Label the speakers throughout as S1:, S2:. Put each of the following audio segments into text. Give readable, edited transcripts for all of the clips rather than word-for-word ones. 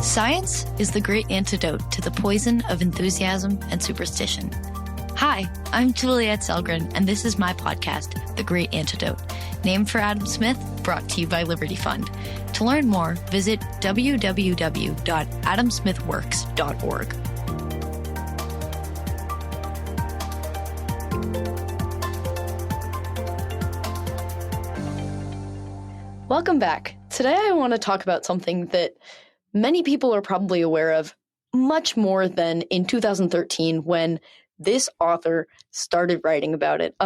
S1: Science is the great antidote to the poison of enthusiasm and superstition. Hi, I'm Juliette Sellgren, and this is my podcast, The Great Antidote, named for Adam Smith, brought to you by Liberty Fund. To learn more, visit www.adamsmithworks.org. Welcome back. Today I want to talk about something that many people are probably aware of much more than in 2013 when this author started writing about it.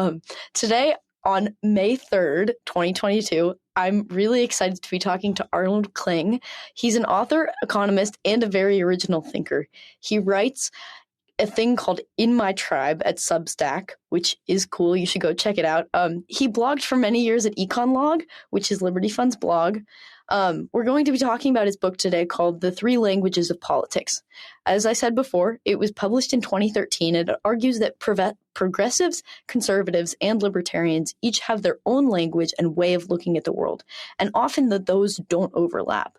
S1: Today, on May 3rd, 2022, I'm really excited to be talking to Arnold Kling. He's an author, economist, and a very original thinker. He writes a thing called In My Tribe at Substack, which is cool. You should go check it out. He blogged for many years at Econlog, which is Liberty Fund's blog. We're going to be talking about his book today called The Three Languages of Politics. As I said before, it was published in 2013, and it argues that progressives, conservatives, and libertarians each have their own language and way of looking at the world, and often that those don't overlap.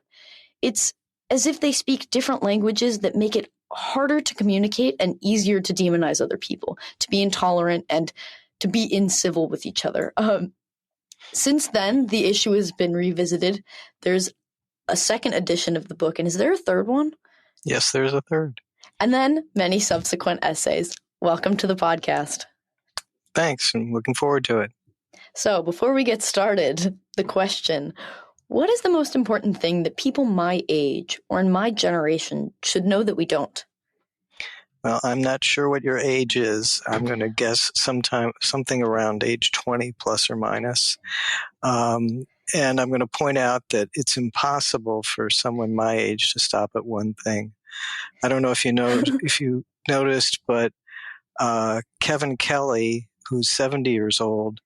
S1: It's as if they speak different languages that make it harder to communicate and easier to demonize other people, to be intolerant, and to be incivil with each other. Since then, the issue has been revisited. There's a second edition of the book, and is there a third one?
S2: Yes, there's a third.
S1: And then many subsequent essays. Welcome to the podcast.
S2: Thanks, I'm looking forward to it.
S1: So, before we get started, the question, what is the most important thing that people my age or in my generation should know that we don't?
S2: Well, I'm not sure what your age is. I'm going to guess something around age 20 plus or minus. And I'm going to point out that it's impossible for someone my age to stop at one thing. I don't know if you noticed, but Kevin Kelly, who's 70 years old,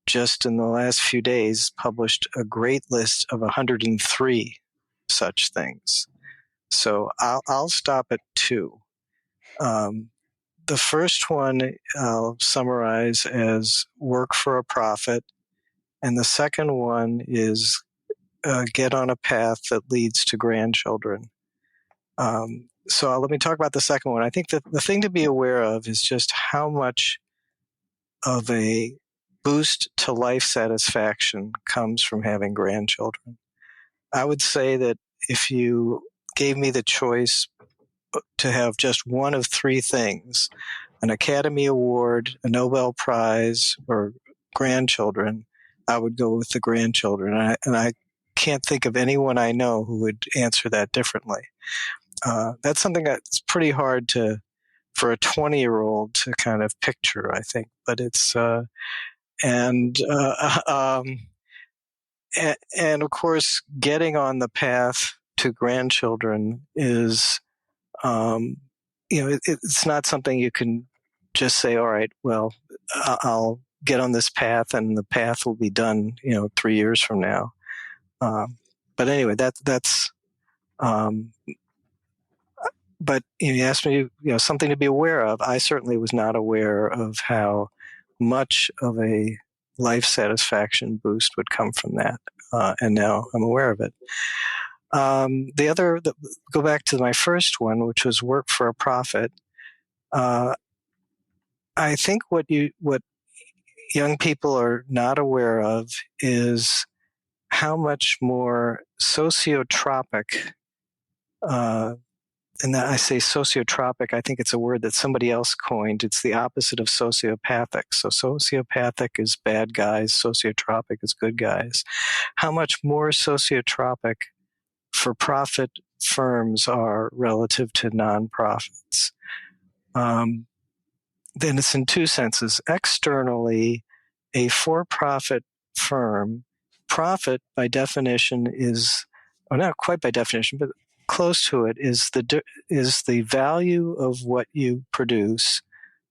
S2: just in the last few days published a great list of 103 such things. So I'll stop at two. The first one I'll summarize as work for a profit, and the second one is get on a path that leads to grandchildren. So let me talk about the second one. I think that the thing to be aware of is just how much of a boost to life satisfaction comes from having grandchildren. I would say that if you gave me the choice to have just one of three things, an Academy Award, a Nobel Prize, or grandchildren, I would go with the grandchildren. And I can't think of anyone I know who would answer that differently. That's something that's pretty hard for a 20-year-old to kind of picture, I think. But it's and of course, getting on the path to grandchildren is, it's not something you can just say, all right, well, I'll get on this path and the path will be done, 3 years from now. But anyway, that's, but you asked me, something to be aware of. I certainly was not aware of how much of a life satisfaction boost would come from that. And now I'm aware of it. Go back to my first one, which was work for a profit. I think what young people are not aware of is how much more sociotropic, and that I say sociotropic, I think it's a word that somebody else coined. It's the opposite of sociopathic. So sociopathic is bad guys, sociotropic is good guys. How much more sociotropic for-profit firms are relative to nonprofits? Then it's in two senses. Externally, a for-profit firm, profit by definition is, or not quite by definition, but close to it, is the value of what you produce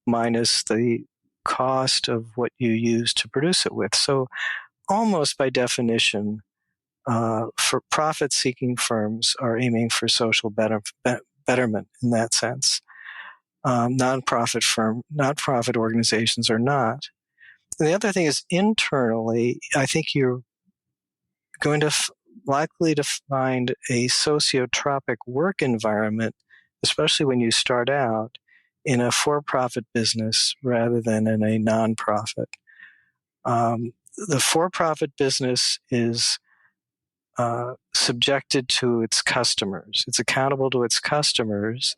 S2: minus the cost of what you use to produce it with. So almost by definition, for profit-seeking firms are aiming for social betterment in that sense. Nonprofit organizations are not. And the other thing is internally, I think you're going to likely to find a sociotropic work environment, especially when you start out, in a for-profit business rather than in a nonprofit. The for-profit business is subjected to its customers. It's accountable to its customers,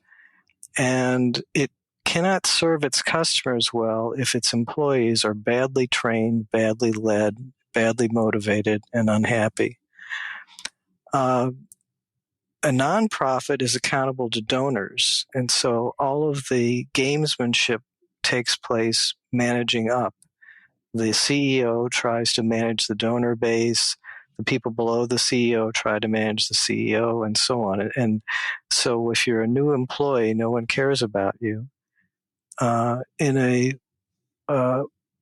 S2: and it cannot serve its customers well if its employees are badly trained, badly led, badly motivated, and unhappy. A nonprofit is accountable to donors, and so all of the gamesmanship takes place managing up. The CEO tries to manage the donor base. The people below the CEO try to manage the CEO, and so on. And so if you're a new employee, no one cares about you. In a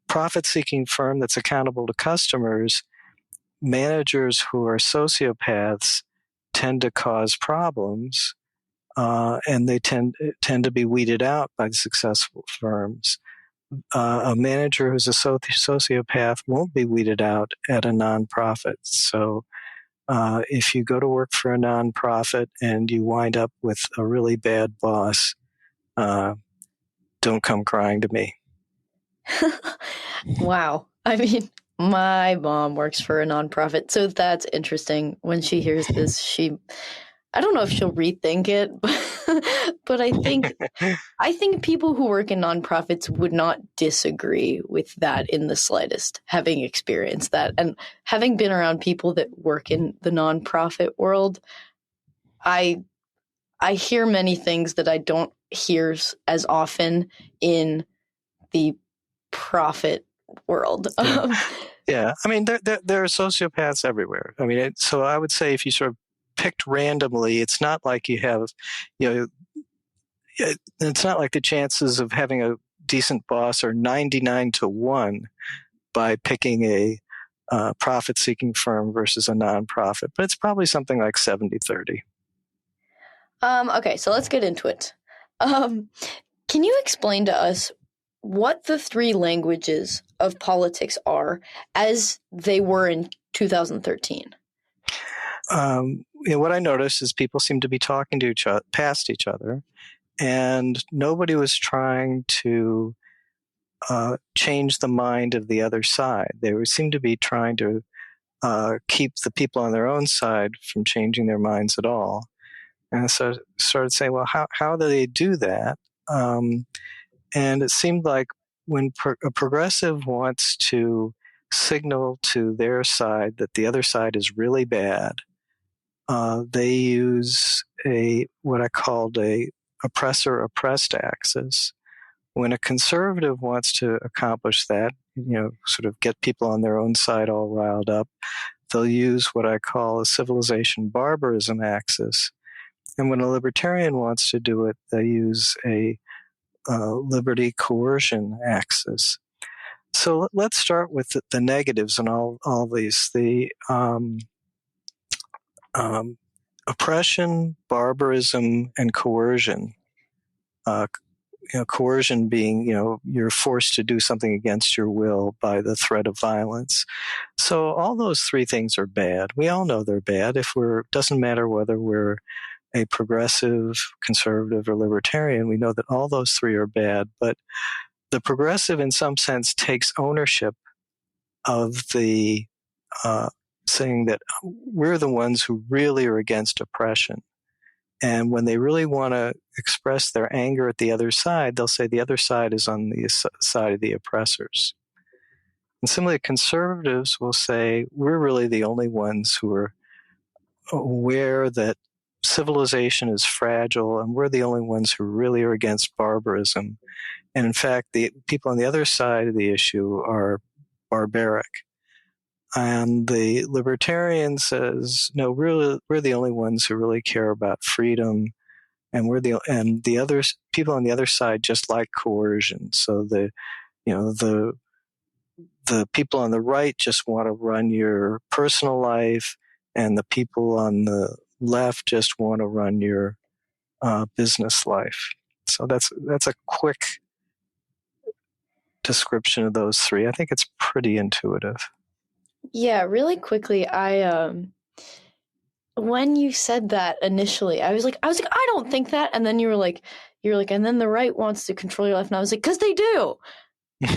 S2: profit-seeking firm that's accountable to customers, managers who are sociopaths tend to cause problems, and they tend to be weeded out by the successful firms. A manager who's a sociopath won't be weeded out at a nonprofit. So if you go to work for a nonprofit and you wind up with a really bad boss, don't come crying to me.
S1: Wow. I mean, my mom works for a nonprofit, so that's interesting. When she hears this, I don't know if she'll rethink it, but I think people who work in nonprofits would not disagree with that in the slightest, having experienced that. And having been around people that work in the nonprofit world, I hear many things that I don't hear as often in the profit world.
S2: Yeah. I mean, there are sociopaths everywhere. I mean, so I would say if you sort of picked randomly, it's not like you have, it's not like the chances of having a decent boss are 99-1 by picking a profit-seeking firm versus a nonprofit, but it's probably something like 70-30.
S1: Okay, so let's get into it. Can you explain to us what the three languages of politics are as they were in 2013?
S2: What I noticed is people seem to be talking to past each other, and nobody was trying to change the mind of the other side. They seemed to be trying to keep the people on their own side from changing their minds at all. And so I started saying, well, how do they do that? And it seemed like when a progressive wants to signal to their side that the other side is really bad, they use what I called a oppressor-oppressed axis. When a conservative wants to accomplish that, sort of get people on their own side all riled up, they'll use what I call a civilization-barbarism axis. And when a libertarian wants to do it, they use a liberty coercion axis. So let's start with the negatives in all these. The oppression, barbarism, and coercion. Coercion being, you're forced to do something against your will by the threat of violence. So all those three things are bad. We all know they're bad. Doesn't matter whether we're a progressive, conservative, or libertarian, we know that all those three are bad. But the progressive, in some sense, takes ownership of the saying that we're the ones who really are against oppression. And when they really want to express their anger at the other side, they'll say the other side is on the side of the oppressors. And similarly, conservatives will say we're really the only ones who are aware that civilization is fragile, and we're the only ones who really are against barbarism. And in fact, the people on the other side of the issue are barbaric. And the libertarian says, no, we're the only ones who really care about freedom, and the other people on the other side just like coercion. So the people on the right just want to run your personal life, and the people on the left just want to run your business life. So that's a quick description of those three. I think it's pretty intuitive.
S1: Yeah, really quickly, I when you said that initially, I was like, I don't think that. And then you were like, and then the right wants to control your life. And I was like, because they do.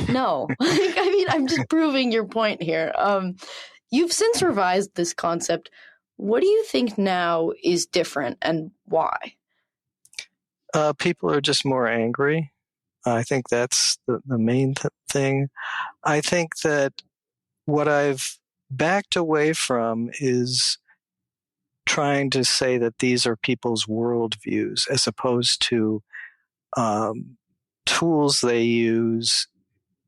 S1: No. I mean, I'm just proving your point here. You've since revised this concept. What do you think now is different and why?
S2: People are just more angry. I think that's the main thing. I think that what I've backed away from is trying to say that these are people's worldviews as opposed to tools they use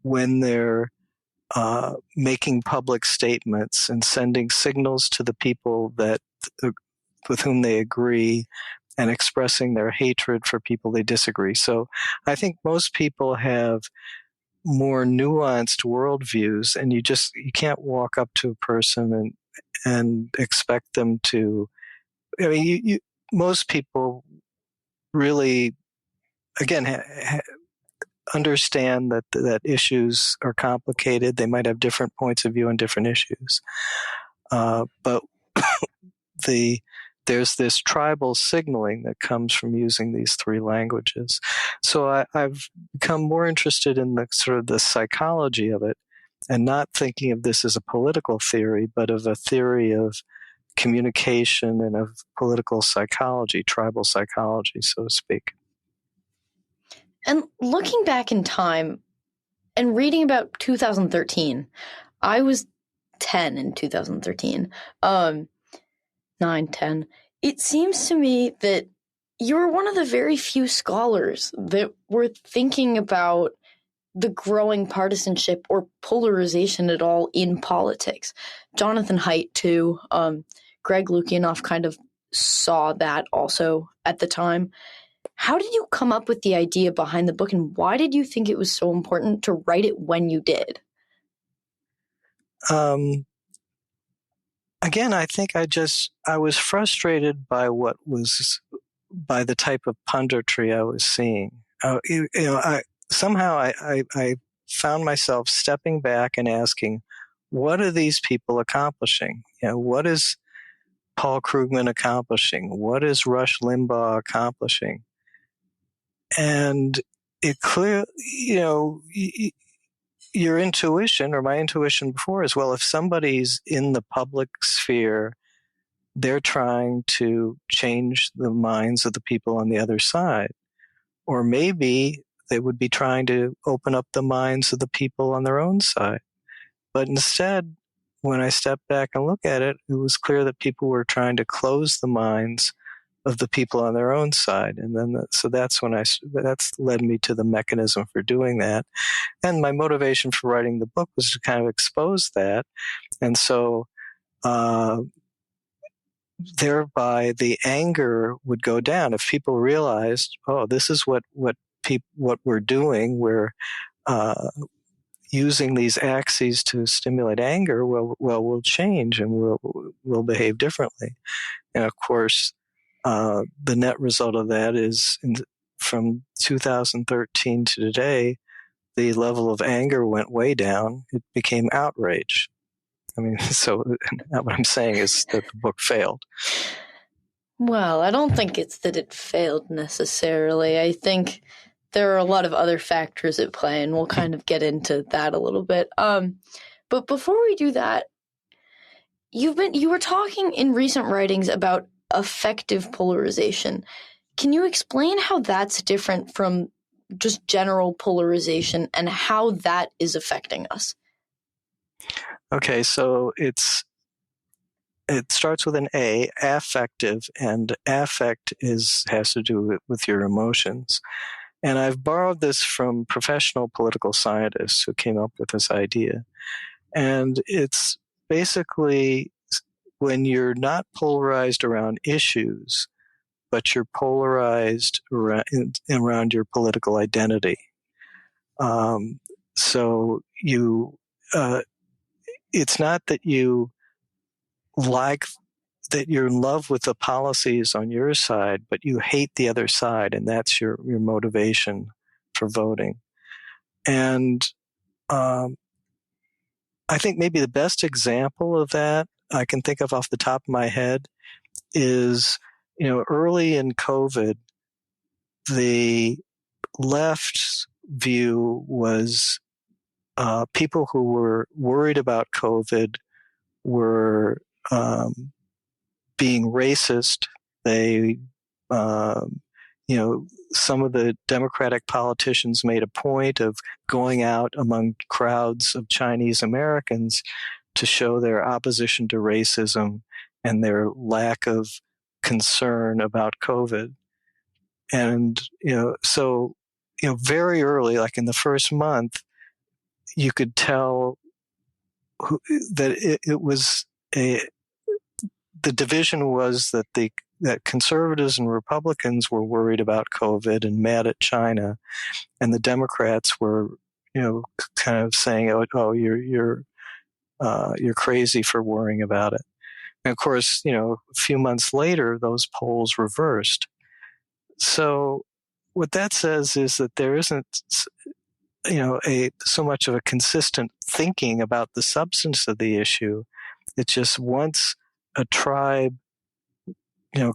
S2: when they're making public statements and sending signals to the people that with whom they agree and expressing their hatred for people they disagree. So I think most people have more nuanced worldviews, and you can't walk up to a person and expect them to. I mean, most people really, again, understand that issues are complicated. They might have different points of view on different issues, but there's this tribal signaling that comes from using these three languages. So I've become more interested in the sort of the psychology of it, and not thinking of this as a political theory, but of a theory of communication and of political psychology, tribal psychology, so to speak.
S1: And looking back in time and reading about 2013, I was 10 in 2013, 9, 10. It seems to me that you were one of the very few scholars that were thinking about the growing partisanship or polarization at all in politics. Jonathan Haidt, too. Greg Lukianoff kind of saw that also at the time. How did you come up with the idea behind the book, and why did you think it was so important to write it when you did?
S2: Again, I think I was frustrated by by the type of punditry I was seeing. I found myself stepping back and asking, what are these people accomplishing? What is Paul Krugman accomplishing? What is Rush Limbaugh accomplishing? And it clear, your intuition, or my intuition before as well, if somebody's in the public sphere, they're trying to change the minds of the people on the other side. Or maybe they would be trying to open up the minds of the people on their own side. But instead, when I stepped back and looked at it, it was clear that people were trying to close the minds of the people on their own side. And then, so that's led me to the mechanism for doing that. And my motivation for writing the book was to kind of expose that. And so, thereby the anger would go down. If people realized, oh, this is what we're doing, we're, using these axes to stimulate anger, we'll change and we'll behave differently. And of course, the net result of that is from 2013 to today, the level of anger went way down. It became outrage. I mean, so what I'm saying is that the book failed.
S1: Well, I don't think it's that it failed necessarily. I think there are a lot of other factors at play, and we'll kind of get into that a little bit. But before we do that, you were talking in recent writings about affective polarization. Can you explain how that's different from just general polarization and how that is affecting us?
S2: Okay, so it starts with an A, affective, and affect has to do with your emotions. And I've borrowed this from professional political scientists who came up with this idea. And it's basically when you're not polarized around issues, but you're polarized around your political identity. So it's not that you that you're in love with the policies on your side, but you hate the other side, and that's your motivation for voting. And I think maybe the best example of that I can think of off the top of my head is, early in COVID, the left's view was people who were worried about COVID were being racist. They, some of the Democratic politicians made a point of going out among crowds of Chinese Americans to show their opposition to racism and their lack of concern about COVID. And, so, very early, like in the first month, you could tell that it was the division was that conservatives and Republicans were worried about COVID and mad at China, and the Democrats were, kind of saying, "Oh, you're crazy for worrying about it." And of course, a few months later, those polls reversed. So what that says is that there isn't, so much of a consistent thinking about the substance of the issue. It's just once a tribe,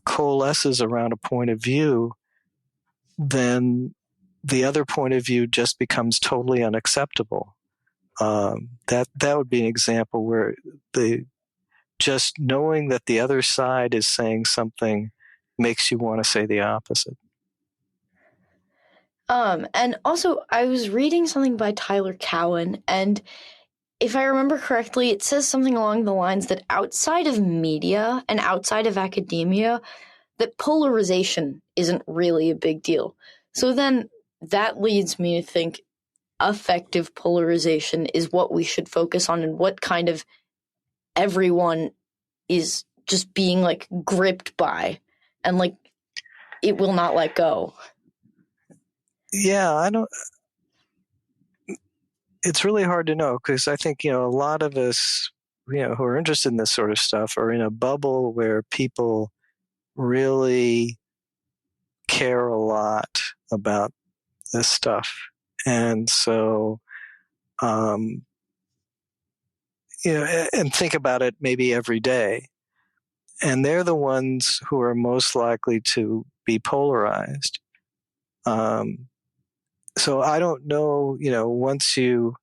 S2: coalesces around a point of view, then the other point of view just becomes totally unacceptable. That would be an example where just knowing that the other side is saying something makes you want to say the opposite.
S1: And also, I was reading something by Tyler Cowen, and if I remember correctly, it says something along the lines that outside of media and outside of academia, that polarization isn't really a big deal. So then that leads me to think affective polarization is what we should focus on, and what kind of everyone is just being like gripped by, and like it will not let go.
S2: Yeah, it's really hard to know, because I think, a lot of us, who are interested in this sort of stuff are in a bubble where people really care a lot about this stuff. And so, and think about it maybe every day. And they're the ones who are most likely to be polarized. So I don't know, once you,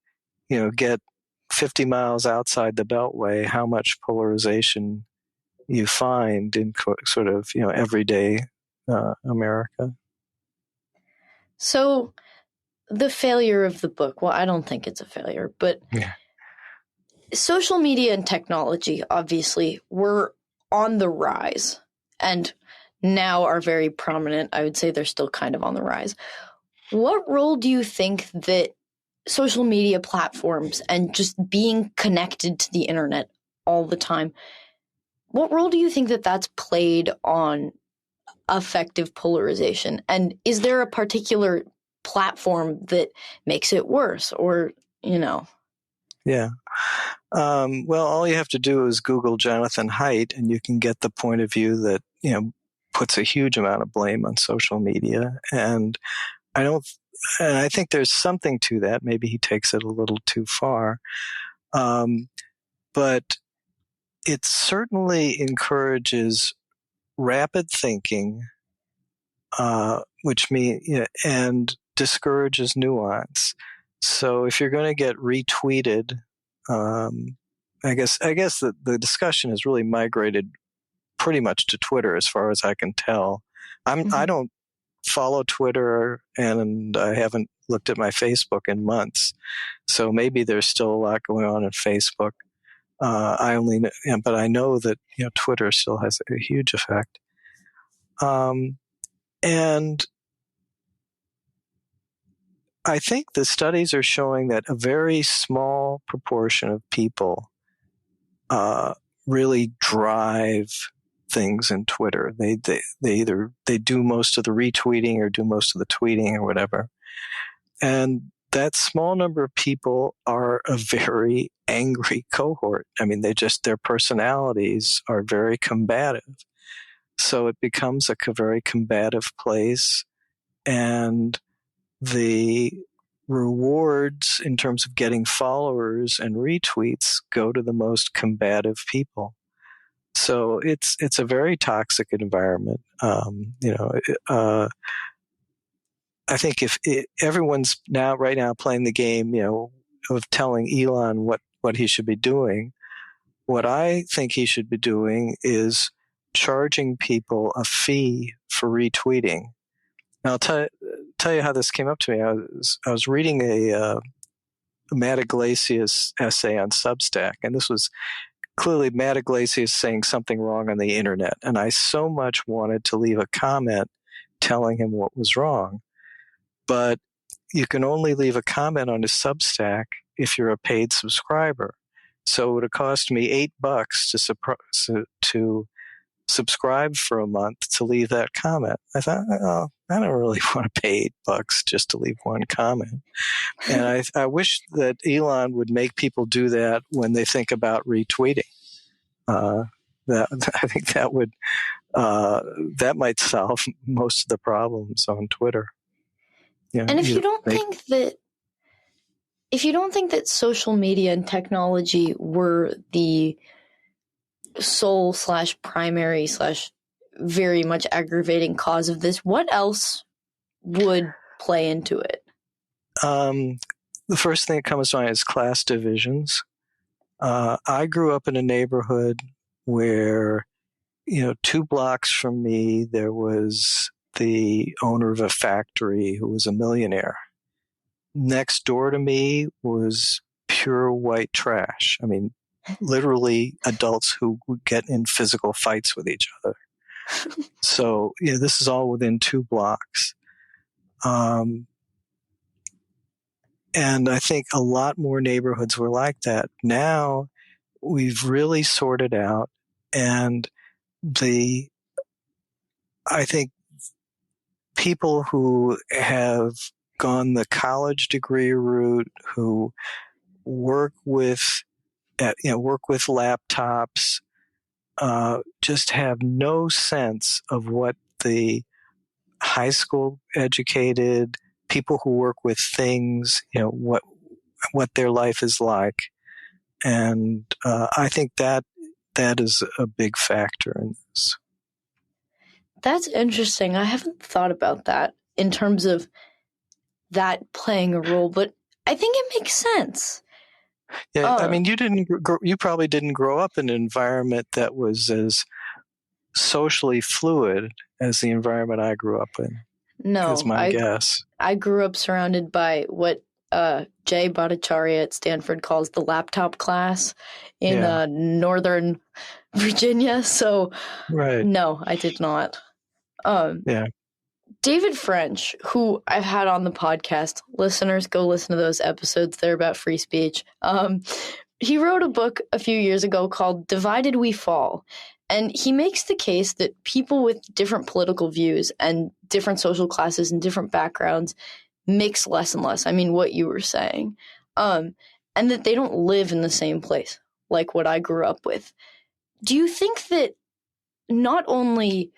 S2: get 50 miles outside the Beltway, how much polarization you find in sort of, everyday America.
S1: So the failure of the book, well, I don't think it's a failure, but social media and technology obviously were on the rise and now are very prominent. I would say they're still kind of on the rise. What role do you think that social media platforms and just being connected to the internet all the time, what role do you think that that's played on affective polarization? And is there a particular platform that makes it worse, or,
S2: Yeah. Well, all you have to do is Google Jonathan Haidt, and you can get the point of view that, puts a huge amount of blame on social media. And I think there's something to that. Maybe he takes it a little too far. But it certainly encourages rapid thinking, which means, and discourages nuance. So if you're going to get retweeted, I guess that the discussion has really migrated pretty much to Twitter, as far as I can tell. I don't follow Twitter, and I haven't looked at my Facebook in months. So maybe there's still a lot going on in Facebook. But I know that Twitter still has a huge effect. And I think the studies are showing that a very small proportion of people really drive things in Twitter. They either do most of the retweeting or do most of the tweeting or whatever. And that small number of people are a very angry cohort. I mean, their personalities are very combative. So it becomes a very combative place. And the rewards in terms of getting followers and retweets go to the most combative people. So it's a very toxic environment. I think if everyone's right now playing the game, of telling Elon what he should be doing, what I think he should be doing is charging people a fee for retweeting. Now, I'll tell you how this came up to me. I was reading a Matt Iglesias essay on Substack, and this was clearly Matt Iglesias saying something wrong on the internet, and I so much wanted to leave a comment telling him what was wrong. But you can only leave a comment on his Substack if you're a paid subscriber. So it would have cost me $8 to subscribe for a month to leave that comment. I thought, oh, I don't really want to pay $8 just to leave one comment. And I wish that Elon would make people do that when they think about retweeting. I think that would that might solve most of the problems on Twitter.
S1: And if you don't think that social media and technology were the sole / primary / very much aggravating cause of this, what else would play into it?
S2: The first thing that comes to mind is class divisions. I grew up in a neighborhood where, 2 blocks from me, there was the owner of a factory who was a millionaire. Next door to me was pure white trash. I mean, literally adults who would get in physical fights with each other. So, this is all within 2 blocks. And I think a lot more neighborhoods were like that. Now we've really sorted out, and I think people who have gone the college degree route, who work with laptops, just have no sense of what the high school educated people who work with things, what their life is like. And I think that is a big factor in this.
S1: That's interesting. I haven't thought about that in terms of that playing a role, but I think it makes sense.
S2: Yeah, I mean, you probably didn't grow up in an environment that was as socially fluid as the environment I grew up in.
S1: No,
S2: is my guess.
S1: I grew up surrounded by what Jay Bhattacharya at Stanford calls the laptop class in Northern Virginia. So,
S2: right.
S1: No, I did not. David French, who I've had on the podcast, listeners, go listen to those episodes. They're about free speech. He wrote a book a few years ago called Divided We Fall. And he makes the case that people with different political views and different social classes and different backgrounds mix less and less. I mean, what you were saying. And that they don't live in the same place like what I grew up with. Do you think that not only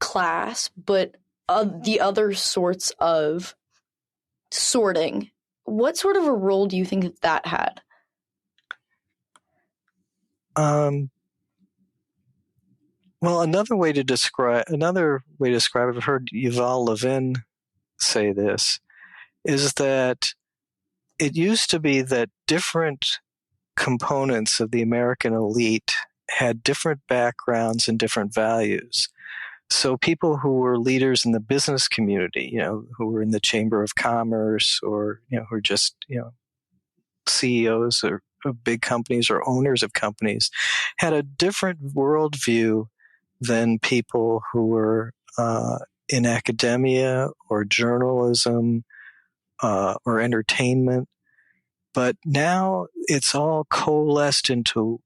S1: class, but the other sorts of sorting, what sort of a role do you think that had?
S2: Well, another way to describe it, I've heard Yuval Levin say this, is that it used to be that different components of the American elite had different backgrounds and different values. So people who were leaders in the business community, who were in the Chamber of Commerce, or, who are just, CEOs of big companies or owners of companies, had a different worldview than people who were in academia or journalism or entertainment. But now it's all coalesced into,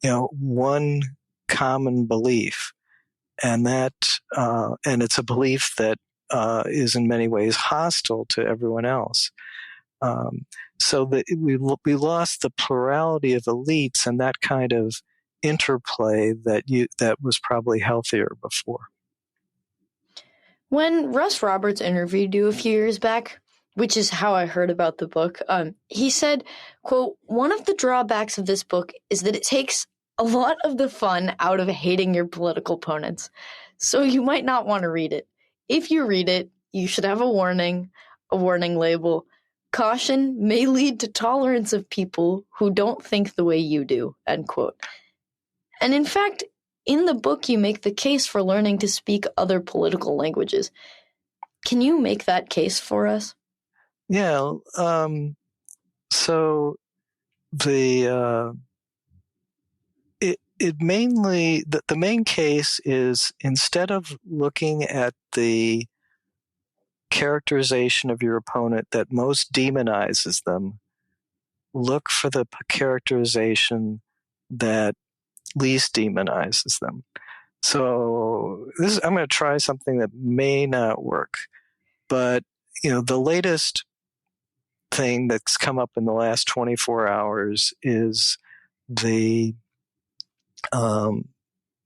S2: one common belief. And and it's a belief that is in many ways hostile to everyone else. So that we lost the plurality of elites and that kind of interplay that was probably healthier before.
S1: When Russ Roberts interviewed you a few years back, which is how I heard about the book, he said, quote, "One of the drawbacks of this book is that it takes a lot of the fun out of hating your political opponents, so you might not want to read it. If you read it, you should have a warning label. Caution may lead to tolerance of people who don't think the way you do, end quote. And in fact, in the book, you make the case for learning to speak other political languages. Can you make that case for us?
S2: Yeah. So the main case is, instead of looking at the characterization of your opponent that most demonizes them, look for the characterization that least demonizes them. So I'm going to try something that may not work, but the latest thing that's come up in the last 24 hours is the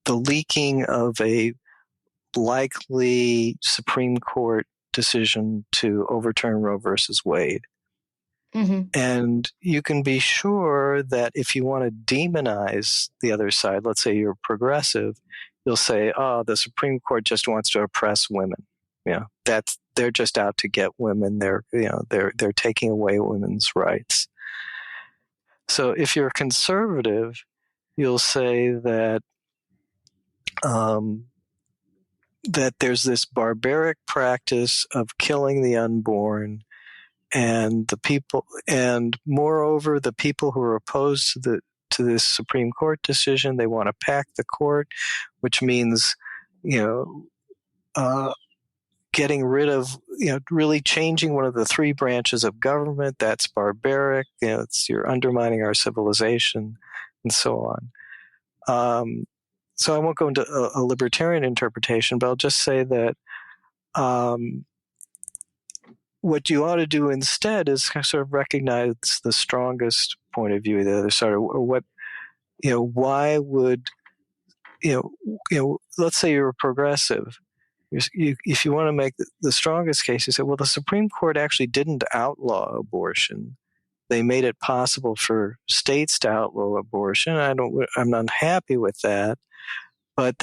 S2: leaking of a likely Supreme Court decision to overturn Roe versus Wade.
S1: Mm-hmm.
S2: And you can be sure that if you want to demonize the other side, let's say you're progressive, you'll say, "Oh, the Supreme Court just wants to oppress women. They're just out to get women. They're taking away women's rights." So if you're conservative, you'll say that that there's this barbaric practice of killing the unborn, and moreover, the people who are opposed to this Supreme Court decision, they want to pack the court, which means, getting rid of, really changing one of the three branches of government. That's barbaric. You're undermining our civilization, and so on. So I won't go into a libertarian interpretation, but I'll just say that what you ought to do instead is sort of recognize the strongest point of view of the other side, or what, why would, let's say you're a progressive. If you want to make the strongest case, you say, well, the Supreme Court actually didn't outlaw abortion. They made it possible for states to outlaw abortion. I'm not happy with that, but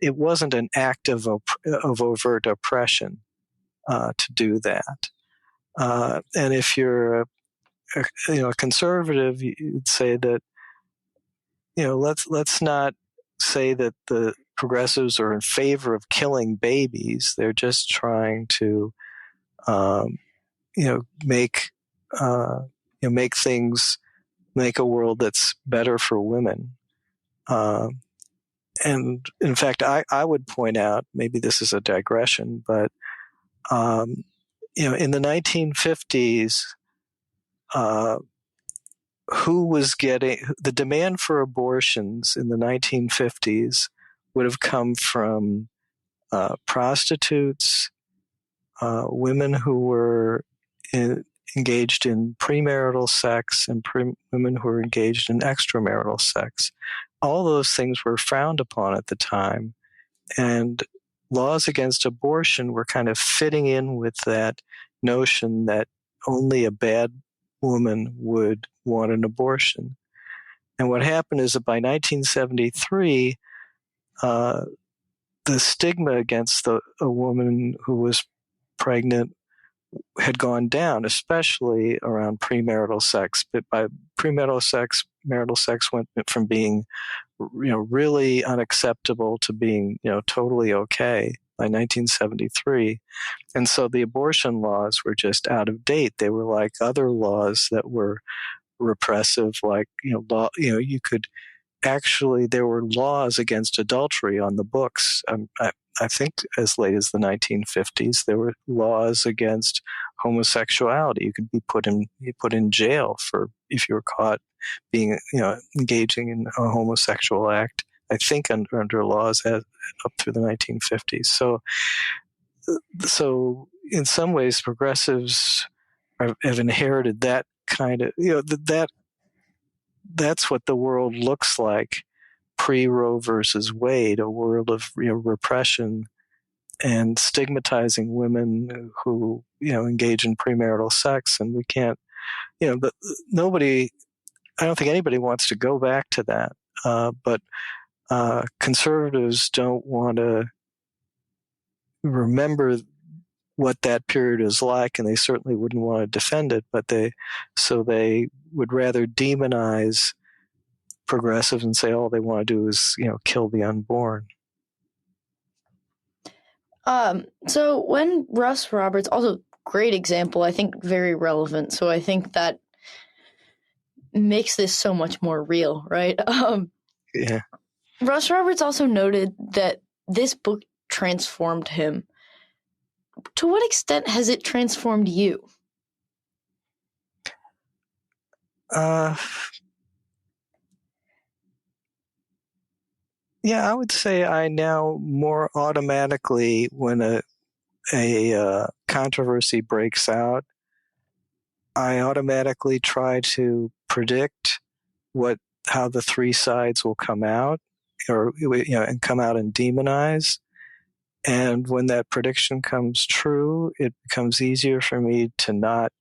S2: it wasn't an act of overt oppression to do that. And if you're a conservative, you'd say that, let's not say that the progressives are in favor of killing babies. They're just trying to, make a world that's better for women. And in fact, I would point out, maybe this is a digression, but in the 1950s, who was getting the demand for abortions in the 1950s would have come from prostitutes, women who were engaged in premarital sex, and women who were engaged in extramarital sex. All those things were frowned upon at the time, and laws against abortion were kind of fitting in with that notion that only a bad woman would want an abortion. And what happened is that by 1973, the stigma against a woman who was pregnant had gone down, especially around premarital sex. But by premarital sex, marital sex went from being, really unacceptable to being, totally okay by 1973. And so the abortion laws were just out of date. They were like other laws that were repressive, like, you could actually, there were laws against adultery on the books. I think as late as the 1950s, there were laws against homosexuality. You could be put in jail if you were caught being, engaging in a homosexual act. I think under laws up through the 1950s. So in some ways, progressives have inherited that kind of, that's what the world looks like pre-Roe versus Wade, a world of repression and stigmatizing women who engage in premarital sex. And we can't, I don't think anybody wants to go back to that. but conservatives don't want to remember what that period is like, and they certainly wouldn't want to defend it, but they would rather demonize progressives and say all they want to do is, kill the unborn.
S1: So when Russ Roberts, also great example, I think very relevant. So I think that makes this so much more real, right?
S2: Yeah.
S1: Russ Roberts also noted that this book transformed him. To what extent has it transformed you?
S2: Yeah, I would say I now more automatically, when a controversy breaks out, I automatically try to predict how the three sides will come out, and come out and demonize. And when that prediction comes true, it becomes easier for me to not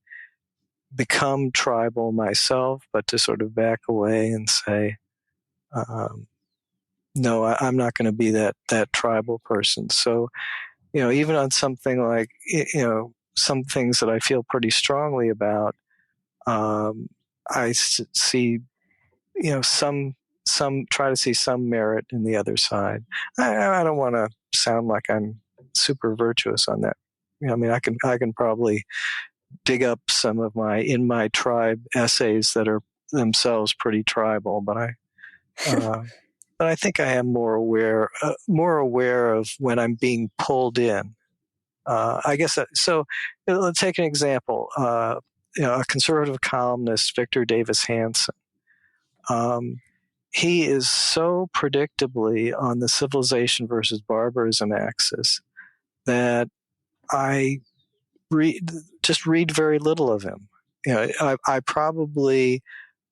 S2: become tribal myself, but to sort of back away and say, no, I'm not going to be that tribal person. So, even on something like, some things that I feel pretty strongly about, I see, some try to see some merit in the other side. I don't want to sound like I'm super virtuous on that. I can probably dig up some of my In My Tribe essays that are themselves pretty tribal, but I think I am more aware of when I'm being pulled in. I guess so. Let's take an example. A conservative columnist, Victor Davis Hanson. He is so predictably on the civilization versus barbarism axis that I just read very little of him. I probably,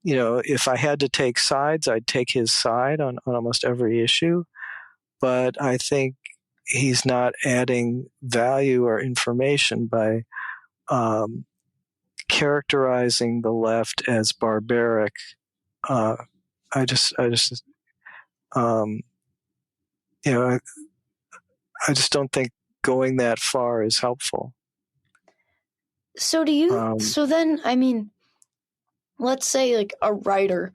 S2: if I had to take sides, I'd take his side on almost every issue. But I think he's not adding value or information by characterizing the left as barbaric. I just don't think going that far is helpful.
S1: So do you, so then, let's say like a writer,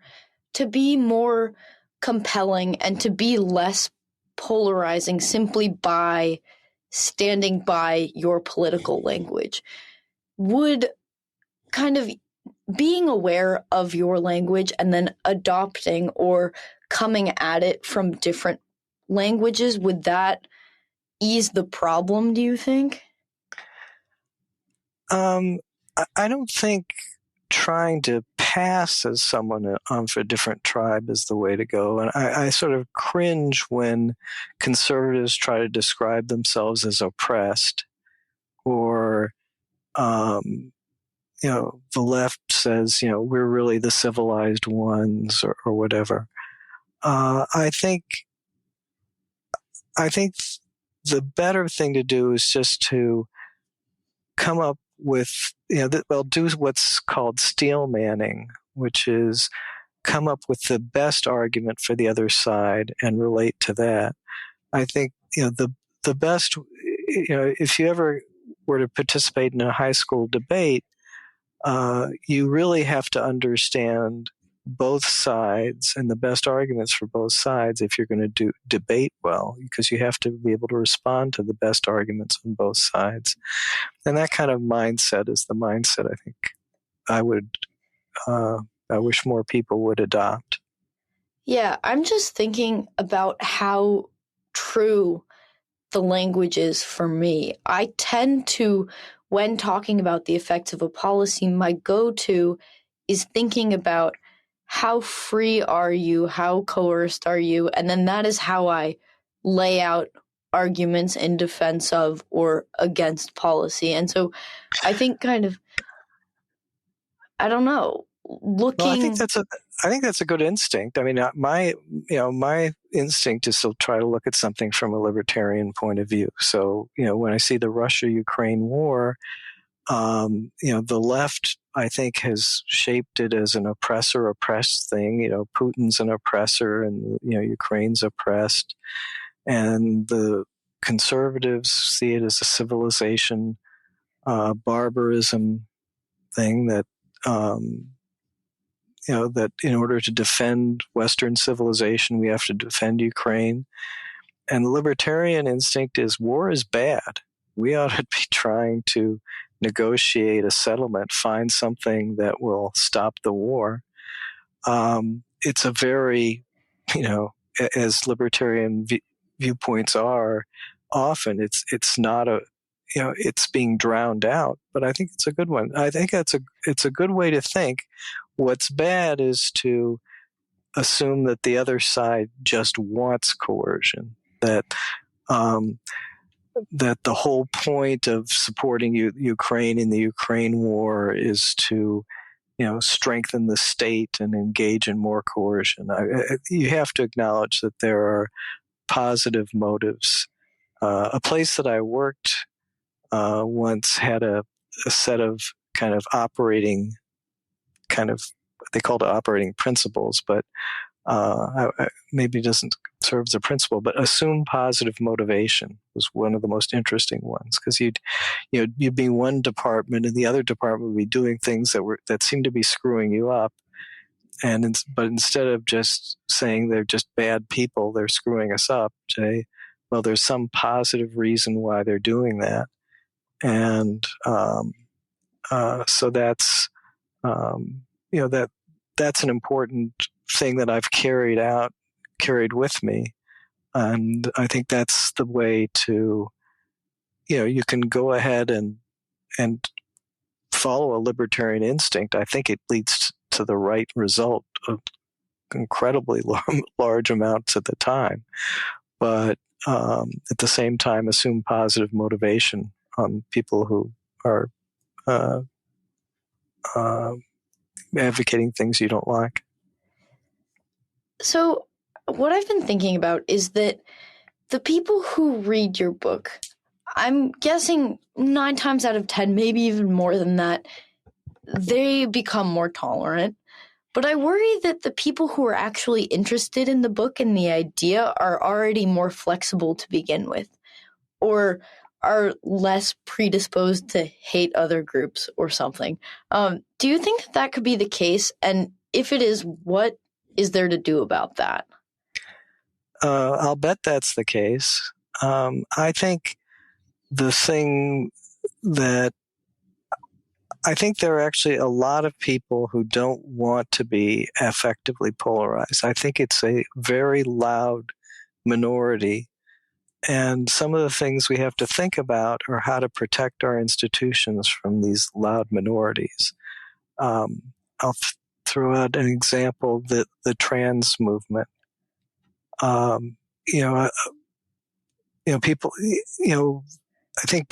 S1: to be more compelling and to be less polarizing simply by standing by your political language, would kind of being aware of your language and then adopting or coming at it from different languages, would that ease the problem, do you think?
S2: I don't think trying to pass as someone for a different tribe is the way to go. And I sort of cringe when conservatives try to describe themselves as oppressed, or, the left says, we're really the civilized ones, or whatever. I think the better thing to do is just to come up with, do what's called steel manning, which is come up with the best argument for the other side and relate to that. I think, the best, if you ever were to participate in a high school debate, you really have to understand both sides and the best arguments for both sides if you're going to debate well, because you have to be able to respond to the best arguments on both sides. And that kind of mindset is the mindset I think I wish more people would adopt.
S1: Yeah, I'm just thinking about how true the language is for me. I tend to, when talking about the effects of a policy, my go-to is thinking about how free are you, how coerced are you, and then that is how I lay out arguments in defense of or against policy. And so I think kind of, I don't know, looking...
S2: Well, I think that's a good instinct. I mean, my instinct is to try to look at something from a libertarian point of view. So, when I see the Russia-Ukraine war, The left, I think, has shaped it as an oppressor-oppressed thing. Putin's an oppressor, and Ukraine's oppressed, and the conservatives see it as a civilization barbarism thing that that in order to defend Western civilization, we have to defend Ukraine. And the libertarian instinct is war is bad. We ought to be trying to negotiate a settlement, find something that will stop the war. It's a very, as libertarian viewpoints are, often it's not a, it's being drowned out. But I think it's a good one. I think it's a good way to think. What's bad is to assume that the other side just wants coercion. That the whole point of supporting Ukraine in the Ukraine war is to, strengthen the state and engage in more coercion. You have to acknowledge that there are positive motives. A place that I worked once had a set of kind of operating, they called it operating principles, but maybe doesn't serve as a principle, but assume positive motivation was one of the most interesting ones, because you'd be one department and the other department would be doing things that seemed to be screwing you up, but instead of just saying they're just bad people, they're screwing us up, say, well, there's some positive reason why they're doing that, and so that's that's an important thing that I've carried with me. And I think that's the way to, you can go ahead and follow a libertarian instinct. I think it leads to the right result of incredibly large amounts at the time. But at the same time, assume positive motivation on people who are advocating things you don't like.
S1: So what I've been thinking about is that the people who read your book, I'm guessing 9 times out of 10, maybe even more than that, they become more tolerant. But I worry that the people who are actually interested in the book and the idea are already more flexible to begin with, or are less predisposed to hate other groups or something. Do you think that could be the case? And if it is, what is there to do about that?
S2: I'll bet that's the case. I think the thing that I think there are actually a lot of people who don't want to be affectively polarized. I think it's a very loud minority. And some of the things we have to think about are how to protect our institutions from these loud minorities. I'll throw out an example, the trans movement. People, I think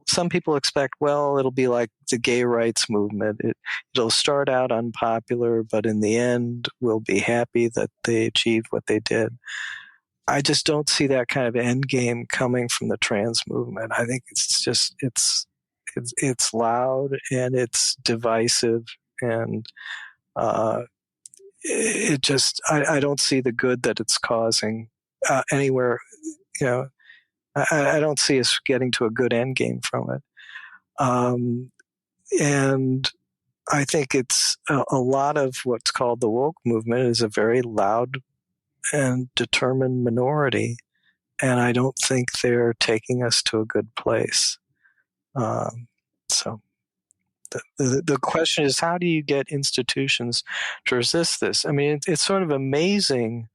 S2: some people expect, well, it'll be like the gay rights movement. It'll start out unpopular, but in the end, we'll be happy that they achieved what they did. I just don't see that kind of end game coming from the trans movement. I think it's loud and it's divisive, and I don't see the good that it's causing anywhere. I don't see us getting to a good end game from it. And I think it's a lot of what's called the woke movement is a very loud and determined minority. And I don't think they're taking us to a good place. So the question is, how do you get institutions to resist this? I mean, it's sort of amazing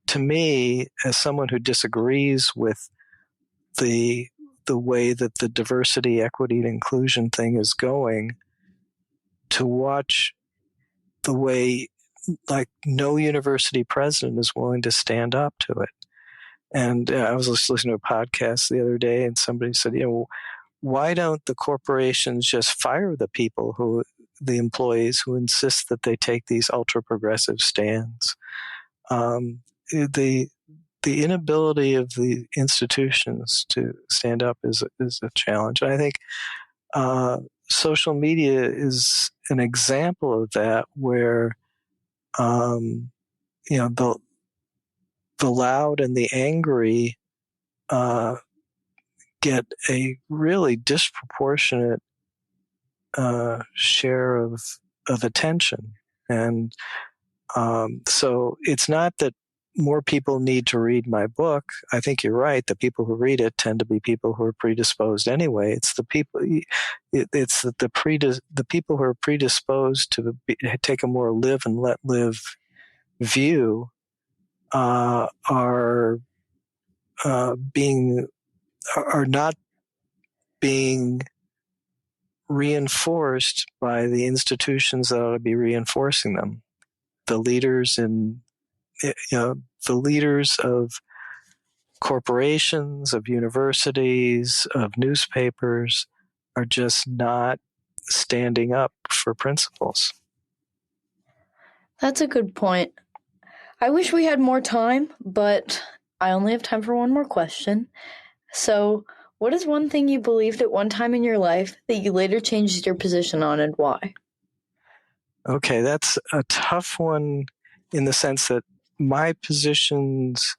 S2: to me, as someone who disagrees with the way that the diversity, equity, and inclusion thing is going, to watch the way, like, no university president is willing to stand up to it. And I was just listening to a podcast the other day, and somebody said, why don't the corporations just fire the employees who insist that they take these ultra progressive stands? The inability of the institutions to stand up is a challenge. And I think social media is an example of that, where the loud and the angry get a really disproportionate share of attention. And so it's not that more people need to read my book. I think you're right. The people who read it tend to be people who are predisposed anyway. It's the people. It's the people who are predisposed to take a more live and let live view are not being reinforced by the institutions that ought to be reinforcing them. The leaders the leaders of corporations, of universities, of newspapers are just not standing up for principles.
S1: That's a good point. I wish we had more time, but I only have time for one more question. So, what is one thing you believed at one time in your life that you later changed your position on, and why?
S2: Okay, that's a tough one in the sense that my positions,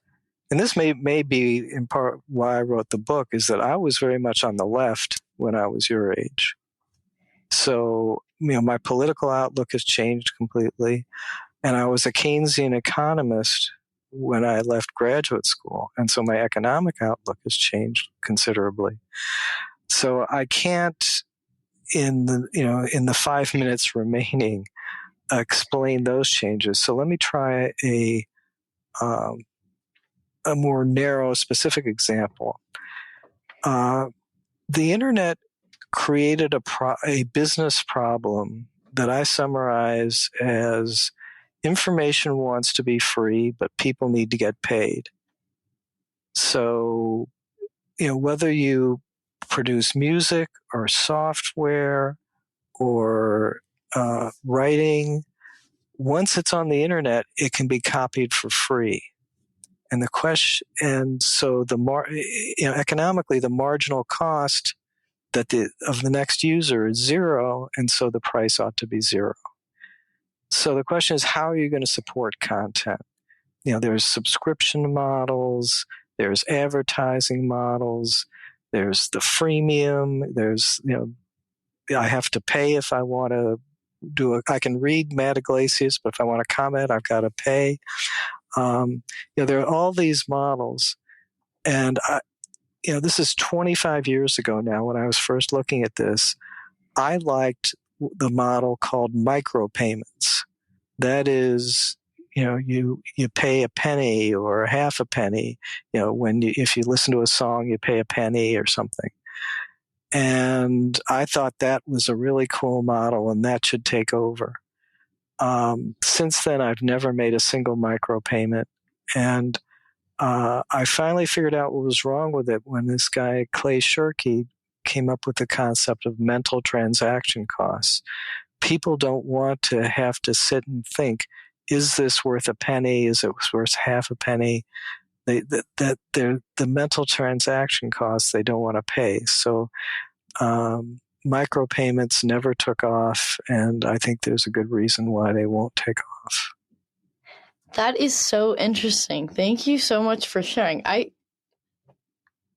S2: and this may be in part why I wrote the book, is that I was very much on the left when I was your age. So, my political outlook has changed completely. And I was a Keynesian economist when I left graduate school. And so my economic outlook has changed considerably. So I can't, in the 5 minutes remaining, explain those changes. So let me try a more narrow, specific example. The internet created a business problem that I summarize as: information wants to be free, but people need to get paid. So, whether you produce music or software or writing, once it's on the internet, it can be copied for free. And so economically, the marginal cost of the next user is zero, and so the price ought to be zero. So the question is, how are you going to support content? There's subscription models, there's advertising models, there's the freemium, there's, I have to pay if I want to I can read Matt Iglesias, but if I want to comment, I've got to pay. There are all these models. And, this is 25 years ago now when I was first looking at this. I liked the model called micropayments. That is, you pay a penny or half a penny. If you listen to a song, you pay a penny or something. And I thought that was a really cool model, and that should take over. Since then, I've never made a single micropayment, and I finally figured out what was wrong with it when this guy Clay Shirky came up with the concept of mental transaction costs. People don't want to have to sit and think, is this worth a penny? Is it worth half a penny? The mental transaction costs they don't want to pay. So micropayments never took off, and I think there's a good reason why they won't take off.
S1: That is so interesting. Thank you so much for sharing. I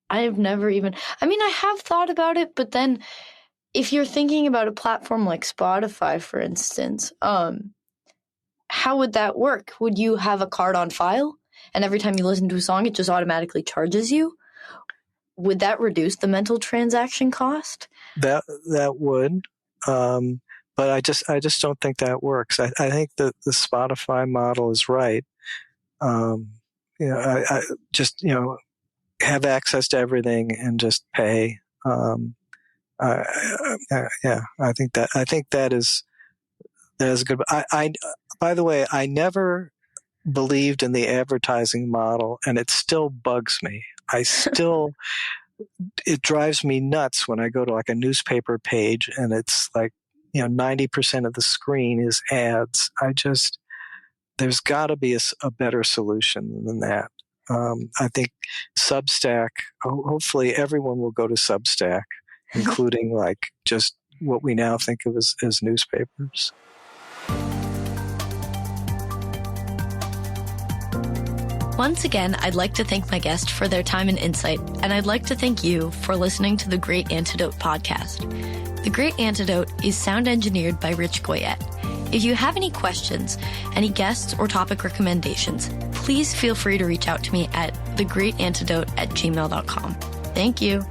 S1: have never even, I have thought about it, but then if you're thinking about a platform like Spotify, for instance, how would that work? Would you have a card on file, and every time you listen to a song, it just automatically charges you? Would that reduce the mental transaction cost?
S2: That would, but I just don't think that works. I think that the Spotify model is right. I just have access to everything and just pay. I think that is good. By the way, I never believed in the advertising model, and it still bugs me. It drives me nuts when I go to like a newspaper page and it's like, 90% of the screen is ads. There's got to be a better solution than that. I think Substack, hopefully everyone will go to Substack including like just what we now think of as newspapers.
S1: Once again, I'd like to thank my guest for their time and insight, and I'd like to thank you for listening to the Great Antidote podcast. The Great Antidote is sound engineered by Rich Goyette. If you have any questions, any guests or topic recommendations, please feel free to reach out to me at thegreatantidote@gmail.com. Thank you.